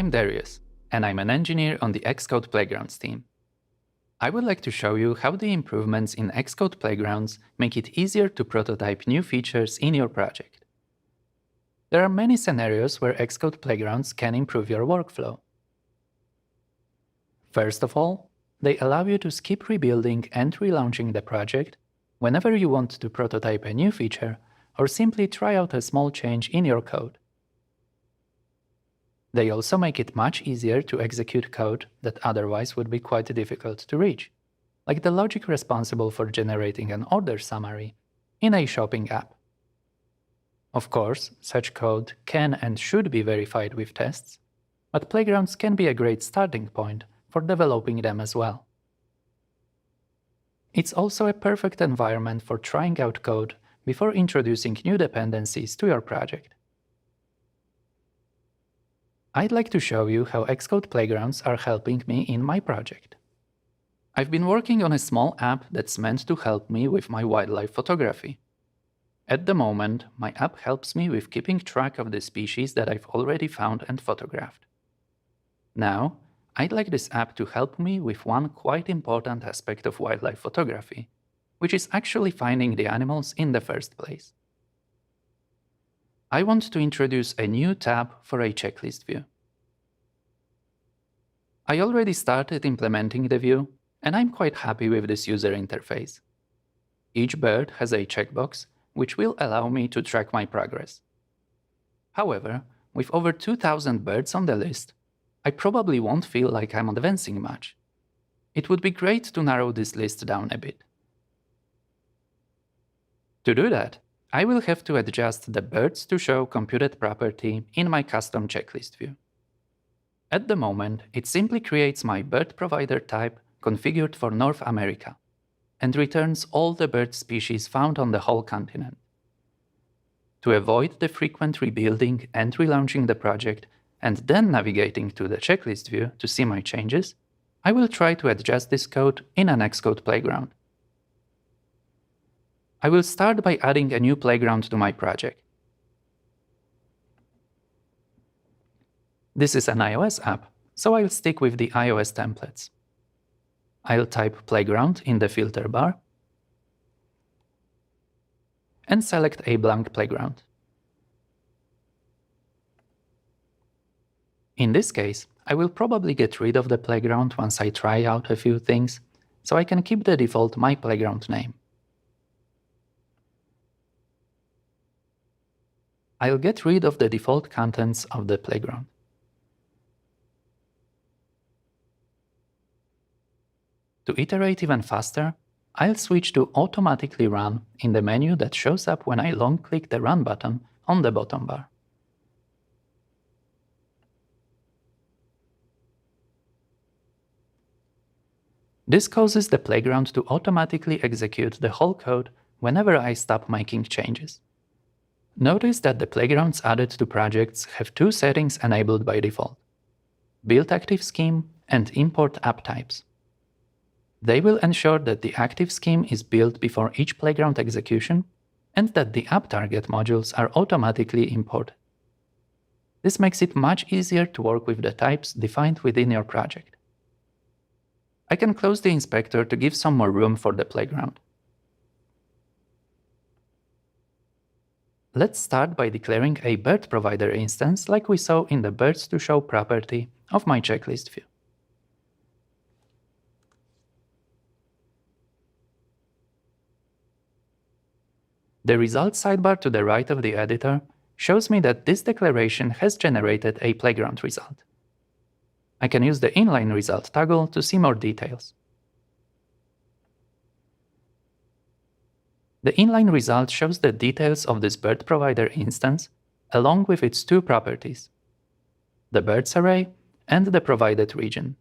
I'm Darius, and I'm an engineer on the Xcode Playgrounds team. I would like to show you how the improvements in Xcode Playgrounds make it easier to prototype new features in your project. There are many scenarios where Xcode Playgrounds can improve your workflow. First of all, they allow you to skip rebuilding and relaunching the project whenever you want to prototype a new feature or simply try out a small change in your code. They also make it much easier to execute code that otherwise would be quite difficult to reach, like the logic responsible for generating an order summary in a shopping app. Of course, such code can and should be verified with tests, but Playgrounds can be a great starting point for developing them as well. It's also a perfect environment for trying out code before introducing new dependencies to your project. I'd like to show you how Xcode Playgrounds are helping me in my project. I've been working on a small app that's meant to help me with my wildlife photography. At the moment, my app helps me with keeping track of the species that I've already found and photographed. Now, I'd like this app to help me with one quite important aspect of wildlife photography, which is actually finding the animals in the first place. I want to introduce a new tab for a checklist view. I already started implementing the view, and I'm quite happy with this user interface. Each bird has a checkbox, which will allow me to track my progress. However, with over 2,000 birds on the list, I probably won't feel like I'm advancing much. It would be great to narrow this list down a bit. To do that, I will have to adjust the Birds to Show computed property in my custom checklist view. At the moment, it simply creates my bird provider type configured for North America and returns all the bird species found on the whole continent. To avoid the frequent rebuilding and relaunching the project and then navigating to the checklist view to see my changes, I will try to adjust this code in an Xcode Playground. I will start by adding a new playground to my project. This is an iOS app, so I'll stick with the iOS templates. I'll type Playground in the filter bar and select a blank playground. In this case, I will probably get rid of the playground once I try out a few things, so I can keep the default My Playground name. I'll get rid of the default contents of the playground. To iterate even faster, I'll switch to Automatically Run in the menu that shows up when I long-click the Run button on the bottom bar. This causes the playground to automatically execute the whole code whenever I stop making changes. Notice that the playgrounds added to projects have two settings enabled by default: Build Active Scheme and Import App Types. They will ensure that the active scheme is built before each playground execution and that the app target modules are automatically imported. This makes it much easier to work with the types defined within your project. I can close the inspector to give some more room for the playground. Let's start by declaring a bird provider instance like we saw in the Birds to Show property of my checklist view. The results sidebar to the right of the editor shows me that this declaration has generated a playground result. I can use the inline result toggle to see more details. The inline result shows the details of this bird provider instance along with its two properties: the birds array and the provided region.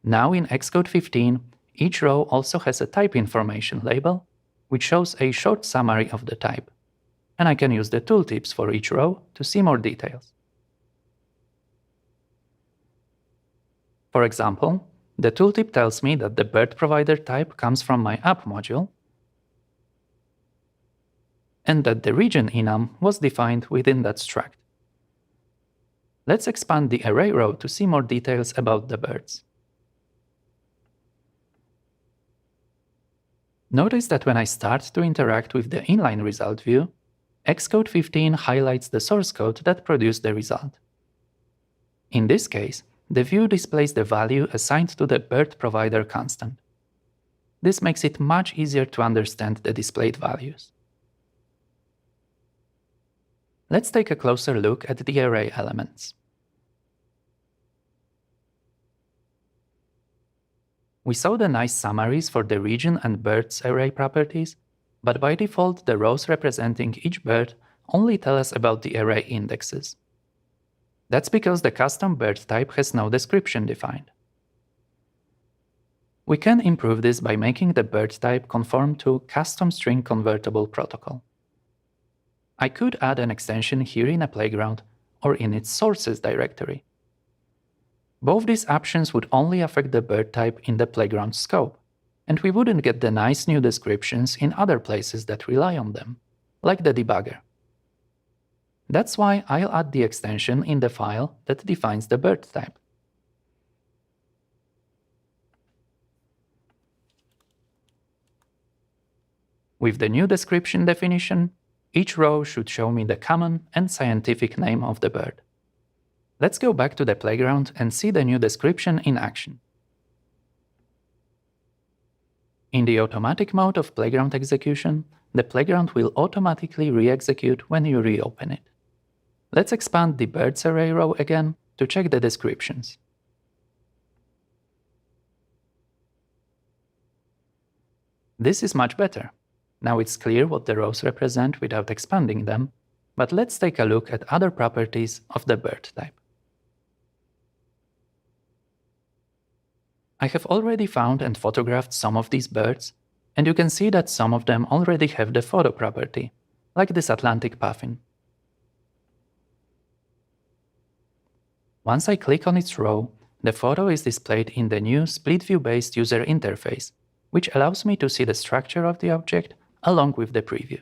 Now in Xcode 15, each row also has a type information label, which shows a short summary of the type, and I can use the tooltips for each row to see more details. For example, the tooltip tells me that the bird provider type comes from my app module, and that the region enum was defined within that struct. Let's expand the array row to see more details about the birds. Notice that when I start to interact with the inline result view, Xcode 15 highlights the source code that produced the result. In this case, the view displays the value assigned to the bird provider constant. This makes it much easier to understand the displayed values. Let's take a closer look at the array elements. We saw the nice summaries for the region and birds array properties, but by default the rows representing each bird only tell us about the array indexes. That's because the custom bird type has no description defined. We can improve this by making the bird type conform to custom string convertible protocol. I could add an extension here in a playground or in its sources directory. Both these options would only affect the bird type in the playground scope, and we wouldn't get the nice new descriptions in other places that rely on them, like the debugger. That's why I'll add the extension in the file that defines the bird type. With the new description definition, each row should show me the common and scientific name of the bird. Let's go back to the playground and see the new description in action. In the automatic mode of playground execution, the playground will automatically re-execute when you reopen it. Let's expand the birds array row again to check the descriptions. This is much better. Now it's clear what the rows represent without expanding them, but let's take a look at other properties of the bird type. I have already found and photographed some of these birds, and you can see that some of them already have the photo property, like this Atlantic puffin. Once I click on its row, the photo is displayed in the new split view-based user interface, which allows me to see the structure of the object along with the preview.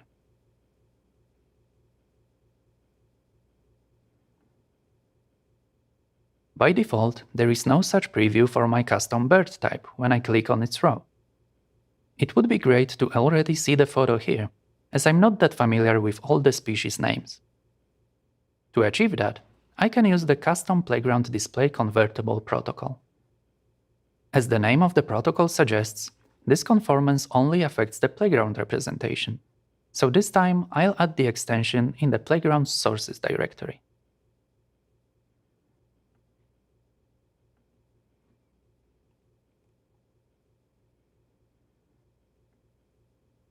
By default, there is no such preview for my custom bird type when I click on its row. It would be great to already see the photo here, as I'm not that familiar with all the species names. To achieve that, I can use the custom playground display convertible protocol. As the name of the protocol suggests, this conformance only affects the playground representation, so this time I'll add the extension in the playground sources directory.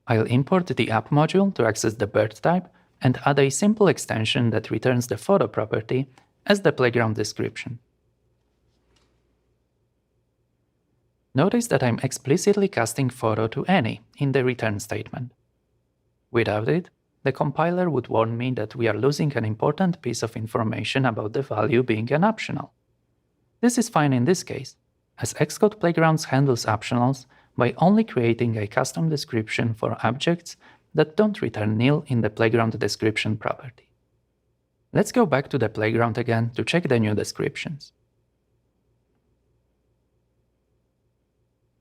I'll import the app module to access the bird type and add a simple extension that returns the photo property as the playground description. Notice that I'm explicitly casting photo to any in the return statement. Without it, the compiler would warn me that we are losing an important piece of information about the value being an optional. This is fine in this case, as Xcode Playgrounds handles optionals by only creating a custom description for objects that don't return nil in the playground description property. Let's go back to the playground again to check the new descriptions.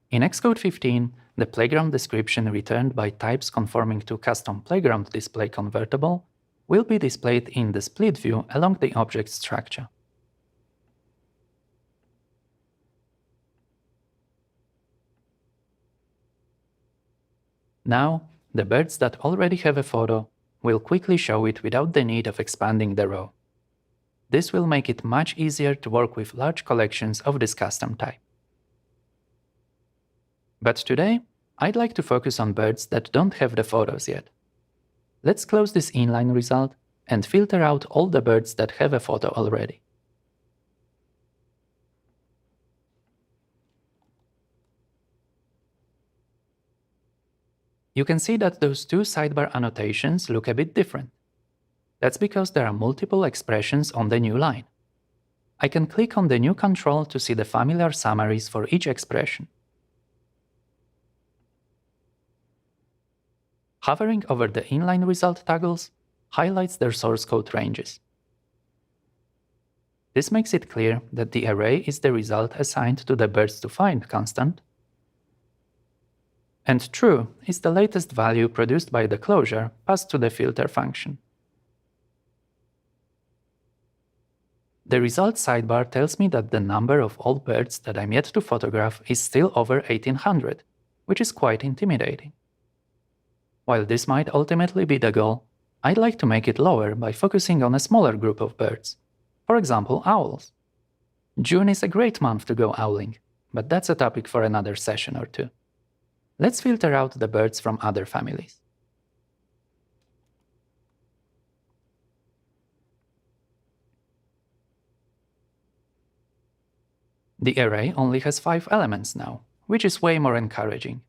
In Xcode 15, the playground description returned by types conforming to custom playground display convertible will be displayed in the split view along the object structure. Now, the birds that already have a photo will quickly show it without the need of expanding the row. This will make it much easier to work with large collections of this custom type. But today, I'd like to focus on birds that don't have the photos yet. Let's close this inline result and filter out all the birds that have a photo already. You can see that those two sidebar annotations look a bit different. That's because there are multiple expressions on the new line. I can click on the new control to see the familiar summaries for each expression. Hovering over the inline result toggles highlights their source code ranges. This makes it clear that the array is the result assigned to the birds to find constant, and true is the latest value produced by the closure passed to the filter function. The results sidebar tells me that the number of all birds that I'm yet to photograph is still over 1800, which is quite intimidating. While this might ultimately be the goal, I'd like to make it lower by focusing on a smaller group of birds, for example owls. June is a great month to go owling, but that's a topic for another session or two. Let's filter out the birds from other families. The array only has 5 elements now, which is way more encouraging.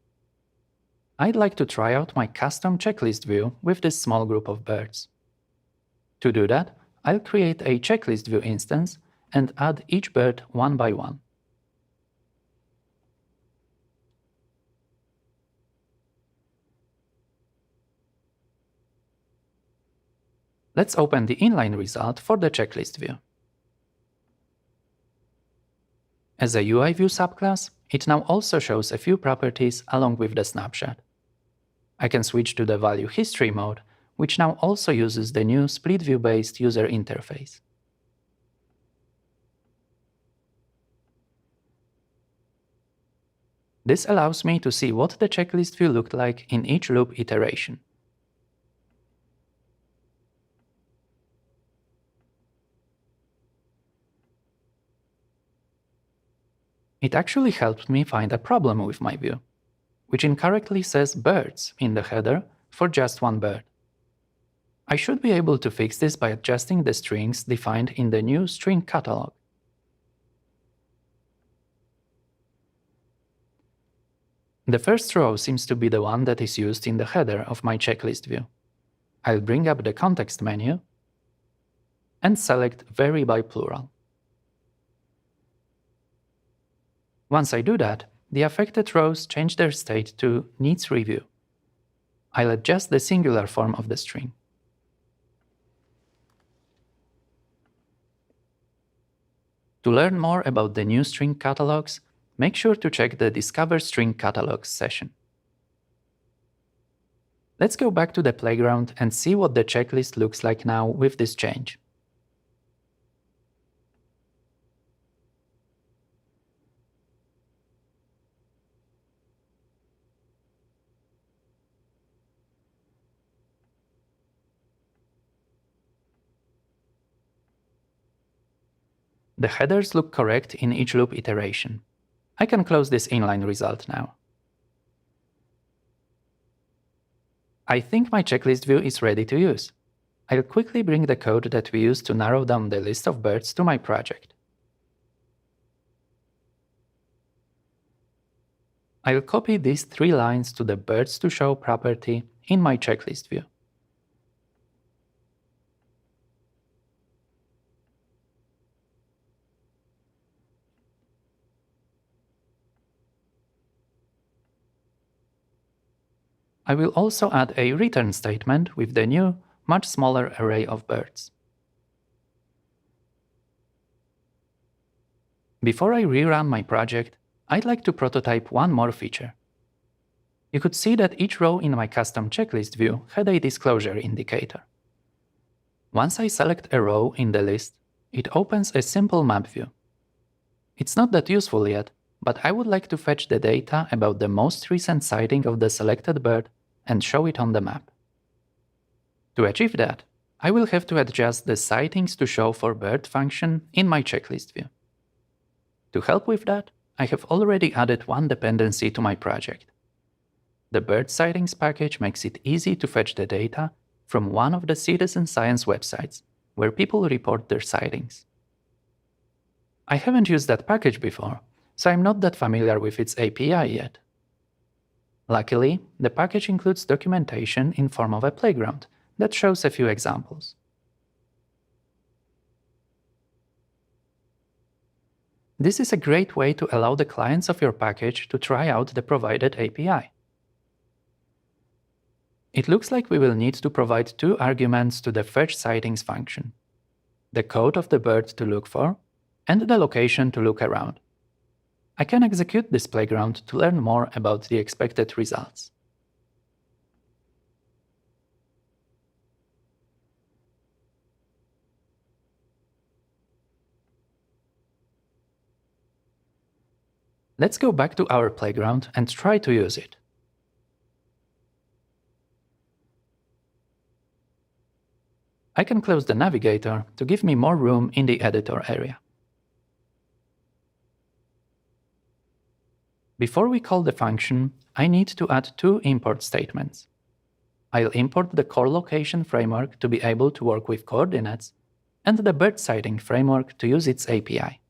I'd like to try out my custom checklist view with this small group of birds. To do that, I'll create a checklist view instance and add each bird one by one. Let's open the inline result for the checklist view. As a UI view subclass, it now also shows a few properties along with the snapshot. I can switch to the value history mode, which now also uses the new split view-based user interface. This allows me to see what the checklist view looked like in each loop iteration. It actually helped me find a problem with my view, which incorrectly says birds in the header for just one bird. I should be able to fix this by adjusting the strings defined in the new string catalog. The first row seems to be the one that is used in the header of my checklist view. I'll bring up the context menu and select Vary by Plural. Once I do that, the affected rows change their state to Needs Review. I'll adjust the singular form of the string. To learn more about the new string catalogs, make sure to check the Discover String Catalogs session. Let's go back to the playground and see what the checklist looks like now with this change. The headers look correct in each loop iteration. I can close this inline result now. I think my checklist view is ready to use. I'll quickly bring the code that we used to narrow down the list of birds to my project. I'll copy these 3 lines to the Birds to Show property in my checklist view. I will also add a return statement with the new, much smaller array of birds. Before I rerun my project, I'd like to prototype one more feature. You could see that each row in my custom checklist view had a disclosure indicator. Once I select a row in the list, it opens a simple map view. It's not that useful yet, but I would like to fetch the data about the most recent sighting of the selected bird and show it on the map. To achieve that, I will have to adjust the Sightings to Show for Bird function in my checklist view. To help with that, I have already added one dependency to my project. The Bird Sightings package makes it easy to fetch the data from one of the citizen science websites where people report their sightings. I haven't used that package before, so I'm not that familiar with its API yet. Luckily, the package includes documentation in form of a playground that shows a few examples. This is a great way to allow the clients of your package to try out the provided API. It looks like we will need to provide 2 arguments to the Fetch Sightings function. the code of the bird to look for, and the location to look around. I can execute this playground to learn more about the expected results. Let's go back to our playground and try to use it. I can close the navigator to give me more room in the editor area. Before we call the function, I need to add two import statements. I'll import the core location framework to be able to work with coordinates, and the bird sighting framework to use its API.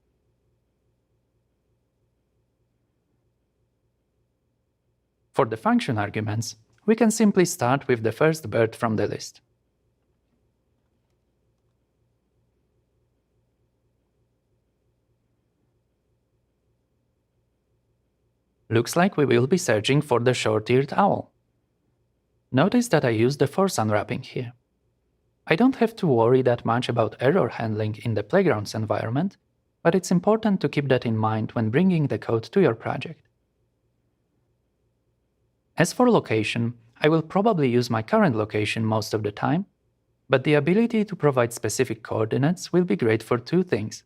For the function arguments, we can simply start with the first bird from the list. Looks like we will be searching for the short-eared owl. Notice that I use the force unwrapping here. I don't have to worry that much about error handling in the playgrounds environment, but it's important to keep that in mind when bringing the code to your project. As for location, I will probably use my current location most of the time, but the ability to provide specific coordinates will be great for two things: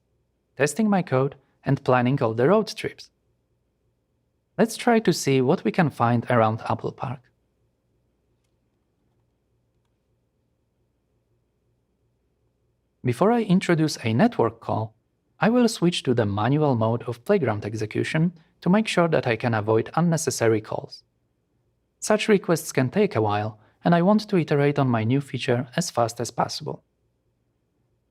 testing my code and planning all the road trips. Let's try to see what we can find around Apple Park. Before I introduce a network call, I will switch to the manual mode of playground execution to make sure that I can avoid unnecessary calls. Such requests can take a while, and I want to iterate on my new feature as fast as possible.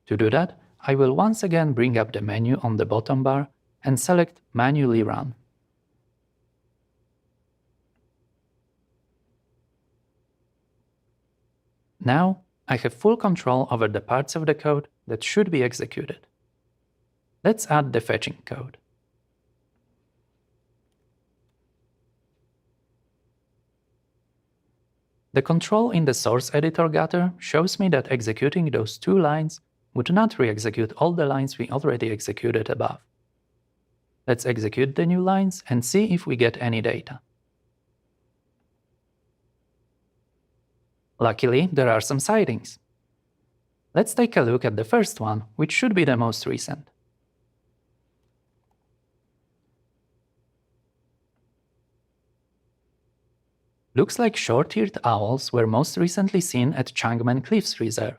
To do that, I will once again bring up the menu on the bottom bar and select Manually Run. Now, I have full control over the parts of the code that should be executed. Let's add the fetching code. The control in the source editor getter shows me that executing those two lines would not re-execute all the lines we already executed above. Let's execute the new lines and see if we get any data. Luckily, there are some sightings. Let's take a look at the first one, which should be the most recent. Looks like short-eared owls were most recently seen at Changmen Cliffs Reserve.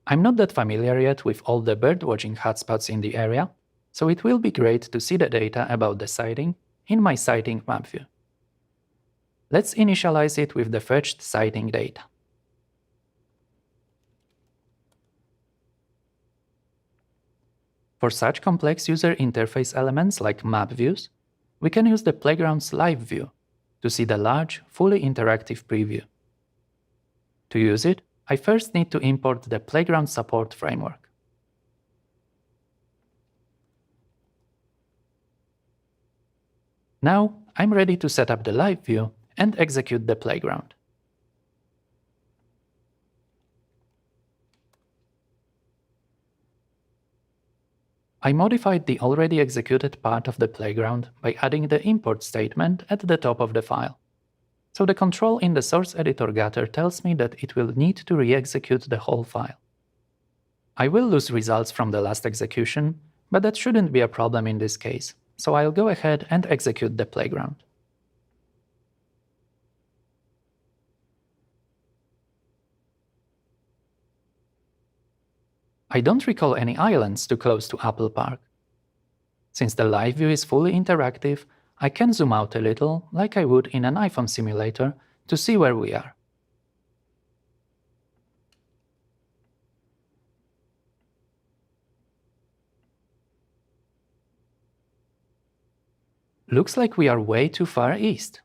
I'm not that familiar yet with all the birdwatching hotspots in the area, so it will be great to see the data about the sighting in my sighting map view. Let's initialize it with the fetched sighting data. For such complex user interface elements like map views, we can use the playground's live view to see the large, fully interactive preview. To use it, I first need to import the playground support framework. Now, I'm ready to set up the live view and execute the playground. I modified the already executed part of the playground by adding the import statement at the top of the file. So the control in the source editor getter tells me that it will need to re-execute the whole file. I will lose results from the last execution, but that shouldn't be a problem in this case, so I'll go ahead and execute the playground. I don't recall any islands too close to Apple Park. Since the live view is fully interactive, I can zoom out a little, like I would in an iPhone simulator, to see where we are. Looks like we are way too far east.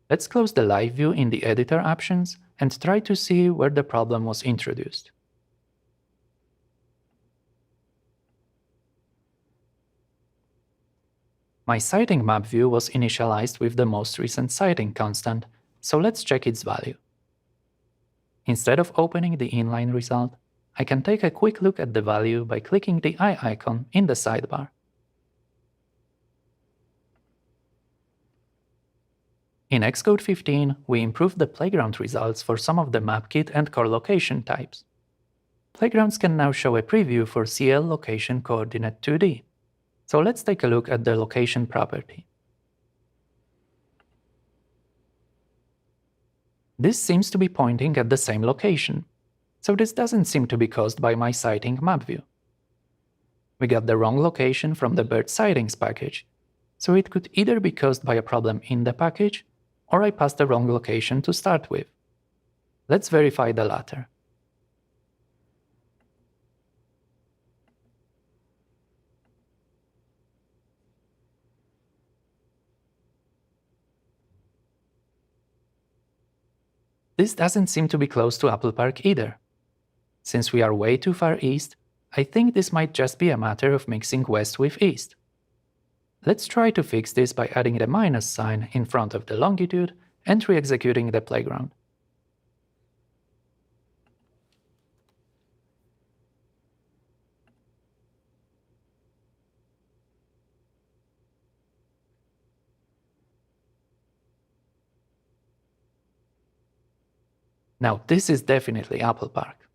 Let's close the live view in the editor options and try to see where the problem was introduced. My sighting map view was initialized with the most recent sighting constant, so let's check its value. Instead of opening the inline result, I can take a quick look at the value by clicking the eye icon in the sidebar. In Xcode 15, we improved the playground results for some of the map kit and core location types. Playgrounds can now show a preview for CL location coordinate 2D. So let's take a look at the location property. This seems to be pointing at the same location, so this doesn't seem to be caused by my sighting map view. We got the wrong location from the bird sightings package, so it could either be caused by a problem in the package, or I passed the wrong location to start with. Let's verify the latter. This doesn't seem to be close to Apple Park either. Since we are way too far east, I think this might just be a matter of mixing west with east. Let's try to fix this by adding the minus sign in front of the longitude and re-executing the playground. Now this is definitely Apple Park.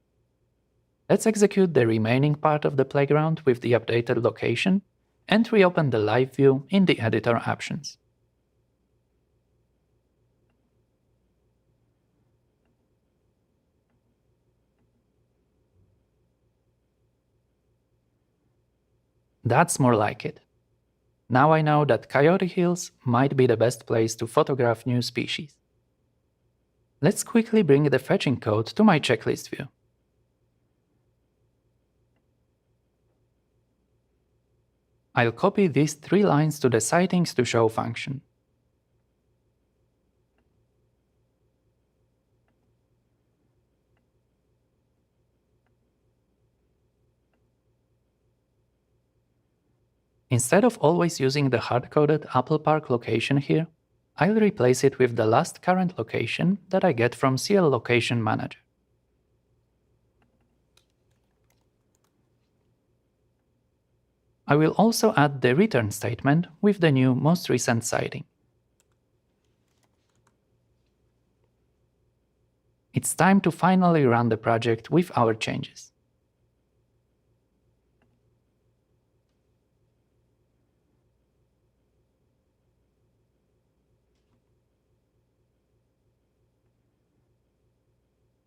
Let's execute the remaining part of the playground with the updated location and reopen the live view in the editor options. That's more like it. Now I know that Coyote Hills might be the best place to photograph new species. Let's quickly bring the fetching code to my checklist view. I'll copy these 3 lines to the sightings to show function. Instead of always using the hard-coded Apple Park location here, I'll replace it with the last current location that I get from CL Location Manager. I will also add the return statement with the new most recent sighting. It's time to finally run the project with our changes.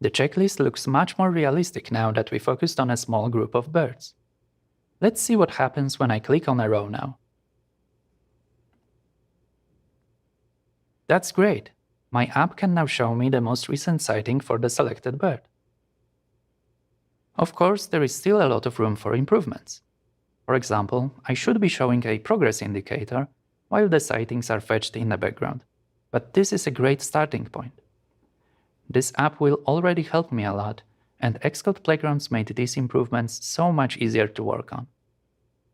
The checklist looks much more realistic now that we focused on a small group of birds. Let's see what happens when I click on a row now. That's great! My app can now show me the most recent sighting for the selected bird. Of course, there is still a lot of room for improvements. For example, I should be showing a progress indicator while the sightings are fetched in the background, but this is a great starting point. This app will already help me a lot, and Xcode Playgrounds made these improvements so much easier to work on.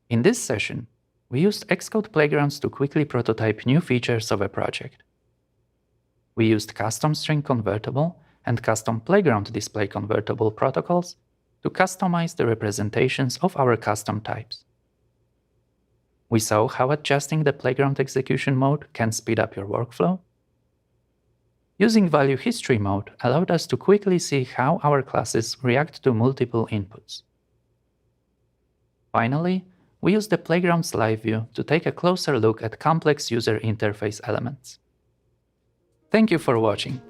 In this session, we used Xcode Playgrounds to quickly prototype new features of a project. We used custom string convertible and custom playground display convertible protocols to customize the representations of our custom types. We saw how adjusting the playground execution mode can speed up your workflow. Using value history mode allowed us to quickly see how our classes react to multiple inputs. Finally, we used the Playground's live view to take a closer look at complex user interface elements. Thank you for watching.